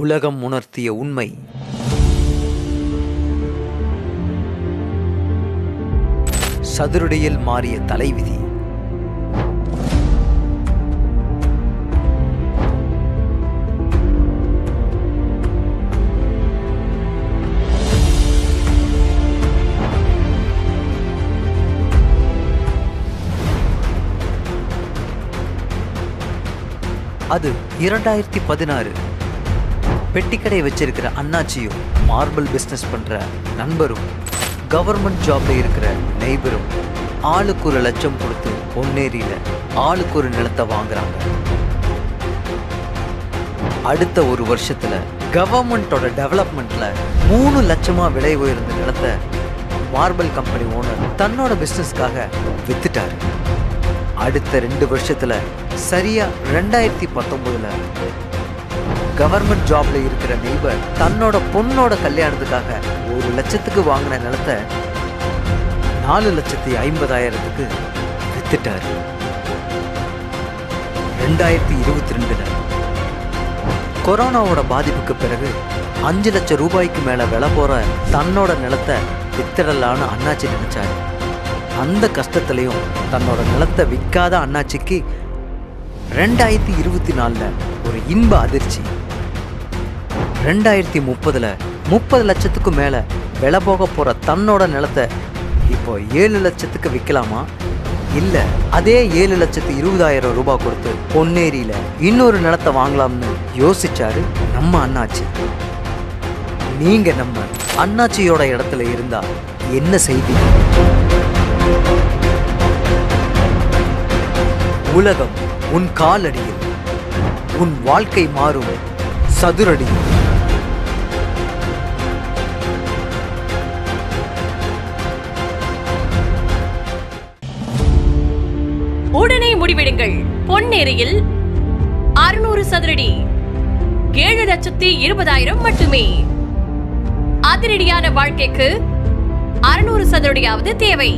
உலகம் உணர்த்திய உண்மை. சதுரடியில் மாறிய தலைவிதி. அது 2016. பெட்டிக்கடை வச்சிருக்கிற அண்ணாச்சியும் மார்பிள் பிஸ்னஸ் பண்ற நண்பரும் கவர்மெண்ட் ஜாப்ல இருக்கிற நெய்பரும் ஆளுக்கு ஒரு லட்சம் கொடுத்து பொன்னேரியில ஆளுக்கு ஒரு நிலத்தை வாங்குறாங்க. அடுத்த ஒரு வருஷத்துல கவர்மெண்டோட டெவலப்மெண்ட்ல 3 லட்சமா விலை உயர்ந்த நிலத்தை மார்பிள் கம்பெனி ஓனர் தன்னோட பிசினஸ்க்காக வித்துட்டாரு. அடுத்த 2 வருஷத்துல சரியா 2019ல கவர்மெண்ட் ஜாப்ல இருக்கிற நெய்பர் தன்னோட பொண்ணோட கல்யாணத்துக்காக 1 லட்சத்துக்கு வாங்கின நிலத்தை 4,50,000க்கு வித்துட்டாரு. 2022ல கொரோனாவோட பாதிப்புக்கு பிறகு 5 லட்சம் ரூபாய்க்கு மேல விலை போற தன்னோட நிலத்தை வித்துடலான்னு அண்ணாச்சி நினைச்சாரு. அந்த கஷ்டத்திலையும் தன்னோட நிலத்தை விற்காத அண்ணாச்சிக்கு 2024ல ஒரு இன்ப அதிர்ச்சி. 2030ல 30 லட்சத்துக்கு மேல விலை போக போற தன்னோட நிலத்தை இப்போ 7 லட்சத்துக்கு விற்கலாமா, இல்ல அதே 7,20,000 ரூபாய் கொடுத்து பொன்னேரியில இன்னொரு நிலத்தை வாங்கலாம்னு யோசிச்சாரு நம்ம அண்ணாச்சி. நீங்க நம்ம அண்ணாச்சியோட இடத்துல இருந்தா என்ன செய்வீங்க? உலகம் உன் காலடியில், உன் வாழ்க்கை மாறும் சதுரடியில். உடனே முடிவெடுங்கள். பொன்னேரியில் 600 சதுரடி 7,20,000 மட்டுமே. அதிரடியான வாழ்க்கைக்கு 600 சதுரடியாவது தேவை.